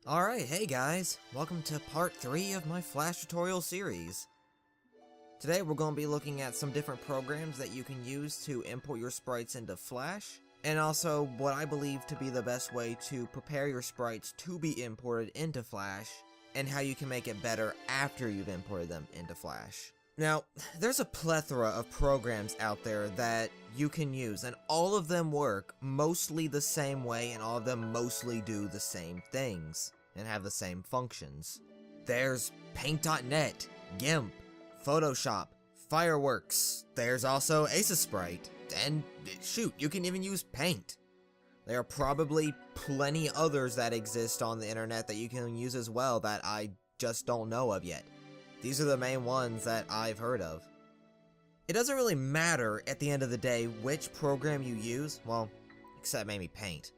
Alright, hey guys, welcome to part 3 of my Flash tutorial series. Today we're going to be looking at some different programs that you can use to import your sprites into Flash, and also what I believe to be the best way to prepare your sprites to be imported into Flash, and how you can make it better after you've imported them into Flash. Now, there's a plethora of programs out there that you can use, and all of them work mostly the same way, and all of them mostly do the same things, and have the same functions. There's Paint.net, GIMP, Photoshop, Fireworks, there's also Sprite, and shoot, you can even use Paint. There are probably plenty others that exist on the internet that you can use as well that I just don't know of yet. These are the main ones that I've heard of. It doesn't really matter at the end of the day which program you use, well, except maybe Paint.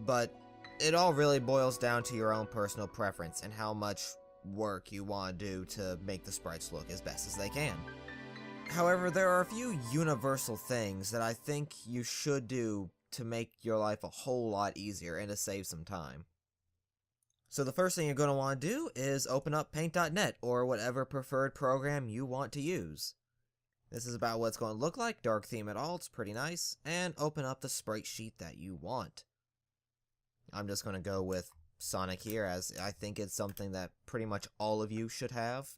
But it all really boils down to your own personal preference and how much work you want to do to make the sprites look as best as they can. However, there are a few universal things that I think you should do to make your life a whole lot easier and to save some time. So the first thing you're going to want to do is open up Paint.net or whatever preferred program you want to use. This is about what it's going to look like, dark theme at all, it's pretty nice, and open up the sprite sheet that you want. I'm just going to go with Sonic here as I think it's something that pretty much all of you should have.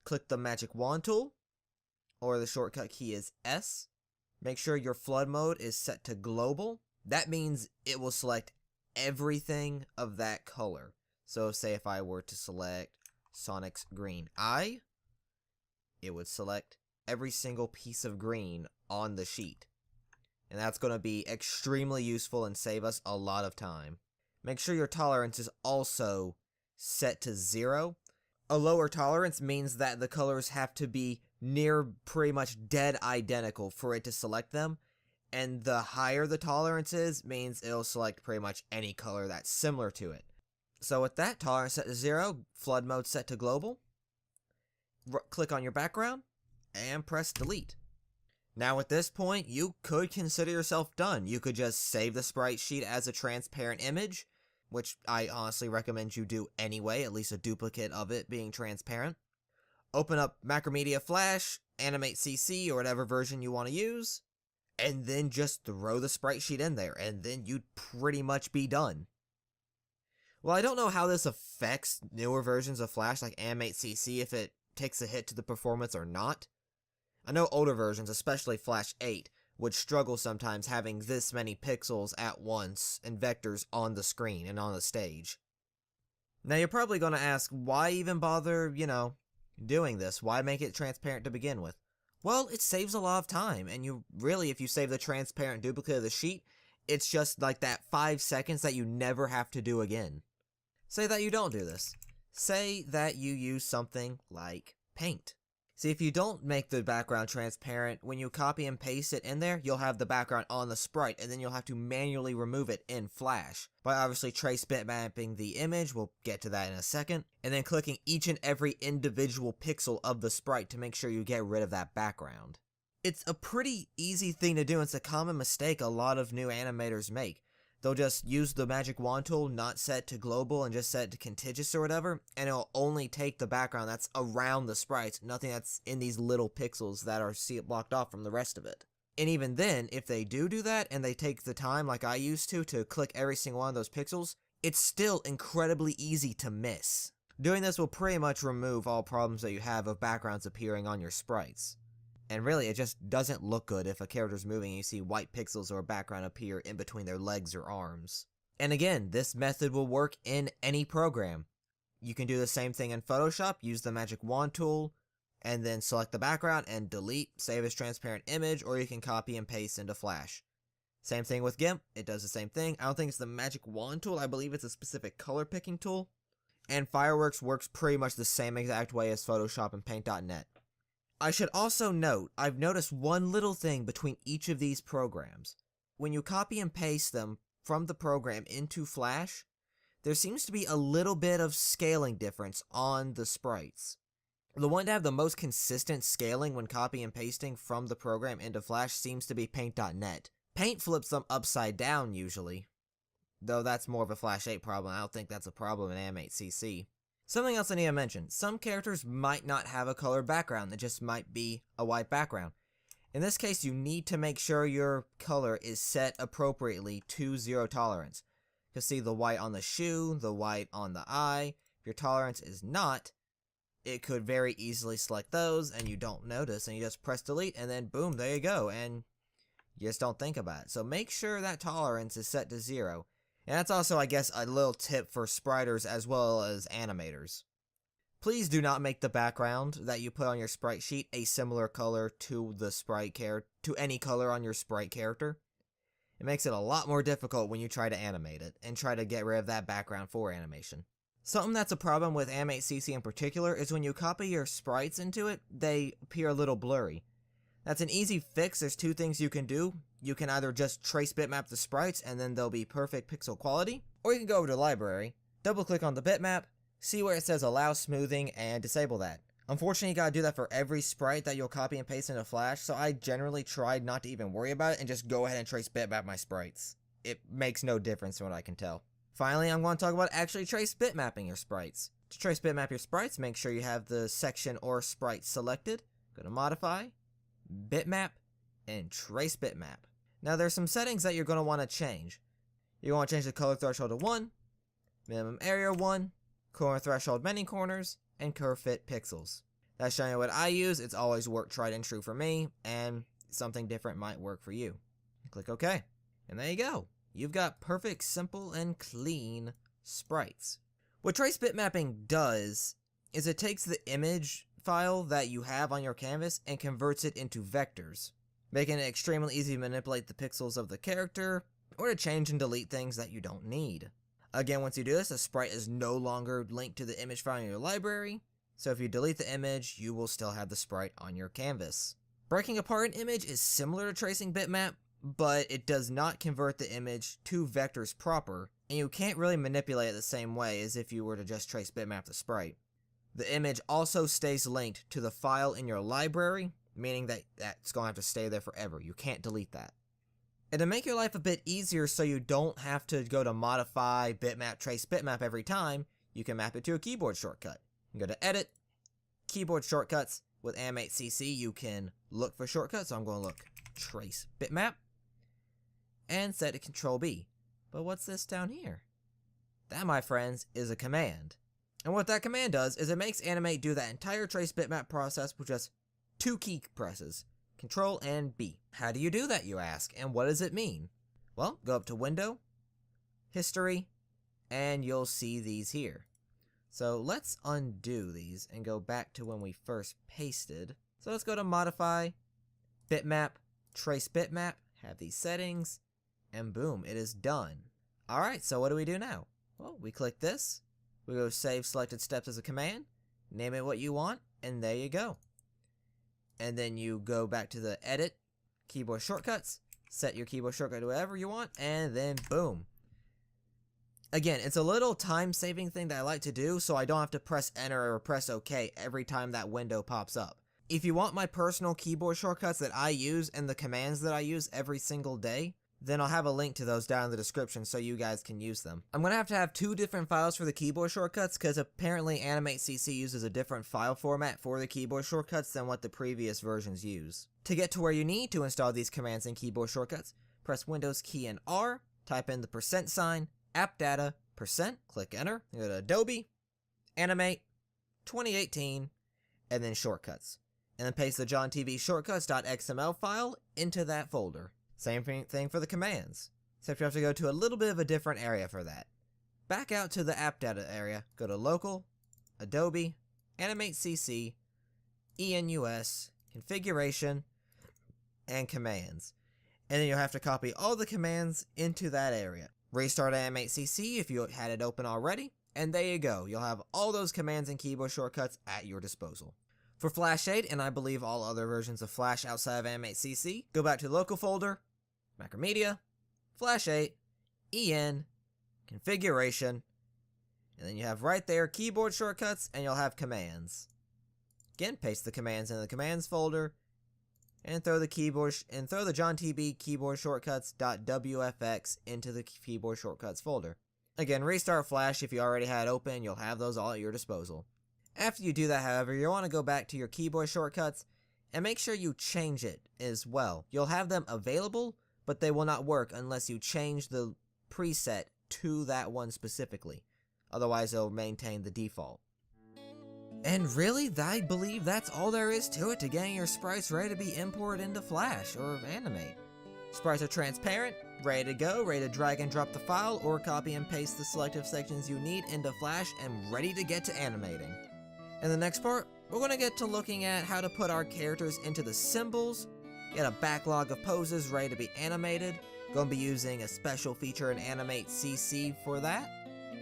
Click the magic wand tool, or the shortcut key is S. Make sure your flood mode is set to global. That means it will select everything of that color. So say if I were to select Sonic's green eye, it would select every single piece of green on the sheet. And that's going to be extremely useful and save us a lot of time. Make sure your tolerance is also set to 0. A lower tolerance means that the colors have to be near pretty much dead identical for it to select them. And the higher the tolerance is, means it'll select pretty much any color that's similar to it. So with that, tolerance set to 0, flood mode set to global, click on your background, and press delete. Now at this point, you could consider yourself done. You could just save the sprite sheet as a transparent image, which I honestly recommend you do anyway, at least a duplicate of it being transparent. Open up Macromedia Flash, Animate CC, or whatever version you want to use, and then just throw the sprite sheet in there, and then you'd pretty much be done. Well, I don't know how this affects newer versions of Flash like Animate CC, if it takes a hit to the performance or not. I know older versions, especially Flash 8, would struggle sometimes having this many pixels at once and vectors on the screen and on the stage. Now you're probably going to ask, why even bother, doing this? Why make it transparent to begin with? Well, it saves a lot of time, and if you save the transparent duplicate of the sheet, it's just like that 5 seconds that you never have to do again. Say that you don't do this. Say that you use something like Paint. See, if you don't make the background transparent, when you copy and paste it in there, you'll have the background on the sprite, and then you'll have to manually remove it in Flash. By obviously trace bitmapping the image, we'll get to that in a second, and then clicking each and every individual pixel of the sprite to make sure you get rid of that background. It's a pretty easy thing to do, and it's a common mistake a lot of new animators make. They'll just use the magic wand tool, not set to global and just set to contiguous or whatever, and it'll only take the background that's around the sprites, nothing that's in these little pixels that are blocked off from the rest of it. And even then, if they do that and they take the time like I used to click every single one of those pixels, it's still incredibly easy to miss. Doing this will pretty much remove all problems that you have of backgrounds appearing on your sprites. And really, it just doesn't look good if a character's moving and you see white pixels or a background appear in between their legs or arms. And again, this method will work in any program. You can do the same thing in Photoshop, use the magic wand tool, and then select the background and delete, save as transparent image, or you can copy and paste into Flash. Same thing with GIMP, it does the same thing. I don't think it's the magic wand tool, I believe it's a specific color picking tool. And Fireworks works pretty much the same exact way as Photoshop and Paint.net. I should also note, I've noticed one little thing between each of these programs. When you copy and paste them from the program into Flash, there seems to be a little bit of scaling difference on the sprites. The one to have the most consistent scaling when copy and pasting from the program into Flash seems to be Paint.net. Paint flips them upside down usually. though that's more of a Flash 8 problem. I don't think that's a problem in Animate CC. Something else I need to mention, some characters might not have a colored background, it just might be a white background. In this case, you need to make sure your color is set appropriately to 0 tolerance. You'll see the white on the shoe, the white on the eye. If your tolerance is not, it could very easily select those and you don't notice and you just press delete and then boom, there you go, and you just don't think about it. So make sure that tolerance is set to 0. And that's also, I guess, a little tip for spriters as well as animators. Please do not make the background that you put on your sprite sheet a similar color to the sprite to any color on your sprite character. It makes it a lot more difficult when you try to animate it and try to get rid of that background for animation. Something that's a problem with Animate CC in particular is when you copy your sprites into it, they appear a little blurry. That's an easy fix. There's 2 things you can do. You can either just trace bitmap the sprites and then they'll be perfect pixel quality, or you can go over to library, double click on the bitmap, see where it says allow smoothing, and disable that. Unfortunately, you gotta do that for every sprite that you'll copy and paste into Flash, so I generally tried not to even worry about it and just go ahead and trace bitmap my sprites. It makes no difference from what I can tell. Finally, I'm going to talk about actually trace bitmapping your sprites. To trace bitmap your sprites, make sure you have the section or sprite selected. Go to Modify, Bitmap, and Trace Bitmap. Now there's some settings that you're going to want to change. You want to change the color threshold to 1, minimum area 1, corner threshold many corners, and curve fit pixels. That's showing you what I use. It's always worked tried and true for me, and something different might work for you. Click OK. And there you go. You've got perfect, simple, and clean sprites. What trace bitmapping does is it takes the image file that you have on your canvas and converts it into vectors, making it extremely easy to manipulate the pixels of the character or to change and delete things that you don't need. Again, once you do this, the sprite is no longer linked to the image file in your library, so if you delete the image, you will still have the sprite on your canvas. Breaking apart an image is similar to tracing bitmap, but it does not convert the image to vectors proper, and you can't really manipulate it the same way as if you were to just trace bitmap the sprite. The image also stays linked to the file in your library, meaning that that's going to have to stay there forever. You can't delete that. And to make your life a bit easier so you don't have to go to modify, bitmap, trace bitmap every time, you can map it to a keyboard shortcut. You can go to Edit, Keyboard Shortcuts. With Animate CC, you can look for shortcuts, so I'm going to look Trace Bitmap, and set it Control B. But what's this down here? That, my friends, is a command. And what that command does is it makes Animate do that entire trace bitmap process with just 2 key presses, Control and B. How do you do that, you ask, and what does it mean? Well, go up to Window, History, and you'll see these here. So let's undo these and go back to when we first pasted. So let's go to Modify, Bitmap, Trace Bitmap, have these settings, and boom, it is done. Alright, so what do we do now? Well, we click this, we go Save Selected Steps as a command, name it what you want, and there you go. And then you go back to the Edit, Keyboard Shortcuts, set your keyboard shortcut to whatever you want, and then boom. Again, it's a little time-saving thing that I like to do, so I don't have to press Enter or press OK every time that window pops up. If you want my personal keyboard shortcuts that I use and the commands that I use every single day, then I'll have a link to those down in the description so you guys can use them. I'm going to have 2 different files for the keyboard shortcuts because apparently Animate CC uses a different file format for the keyboard shortcuts than what the previous versions use. To get to where you need to install these commands and keyboard shortcuts, press Windows key and R, type in the %, app data, %, click enter, go to Adobe, Animate, 2018, and then shortcuts. And then paste the JohnTB shortcuts.xml file into that folder. Same thing for the commands, except you have to go to a little bit of a different area for that. Back out to the app data area, go to Local, Adobe, Animate CC, ENUS, Configuration, and Commands. And then you'll have to copy all the commands into that area. Restart Animate CC if you had it open already, and there you go. You'll have all those commands and keyboard shortcuts at your disposal. For Flash 8, and I believe all other versions of Flash outside of Animate CC, go back to the Local folder, Macromedia, Flash 8, EN, Configuration, and then you have right there keyboard shortcuts, and you'll have commands. Again, paste the commands in the commands folder, and throw the JohnTB keyboard shortcuts.wfx into the keyboard shortcuts folder. Again, restart Flash if you already had it open, you'll have those all at your disposal. After you do that, however, you'll want to go back to your keyboard shortcuts and make sure you change it as well. You'll have them available, but they will not work unless you change the preset to that one specifically. Otherwise, it'll maintain the default. And really, I believe that's all there is to it to getting your sprites ready to be imported into Flash or Animate. Sprites are transparent, ready to go, ready to drag and drop the file or copy and paste the selective sections you need into Flash and ready to get to animating. In the next part, we're going to get to looking at how to put our characters into the symbols, get a backlog of poses ready to be animated, going to be using a special feature in Animate CC for that.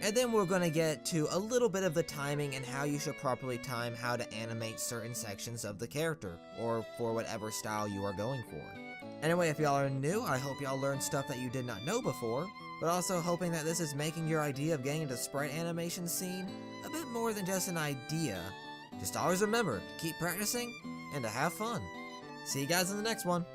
And then we're going to get to a little bit of the timing and how you should properly time how to animate certain sections of the character, or for whatever style you are going for. Anyway, if y'all are new, I hope y'all learned stuff that you did not know before, but also hoping that this is making your idea of getting into the sprite animation scene a bit more than just an idea. Just always remember to keep practicing and to have fun. See you guys in the next one.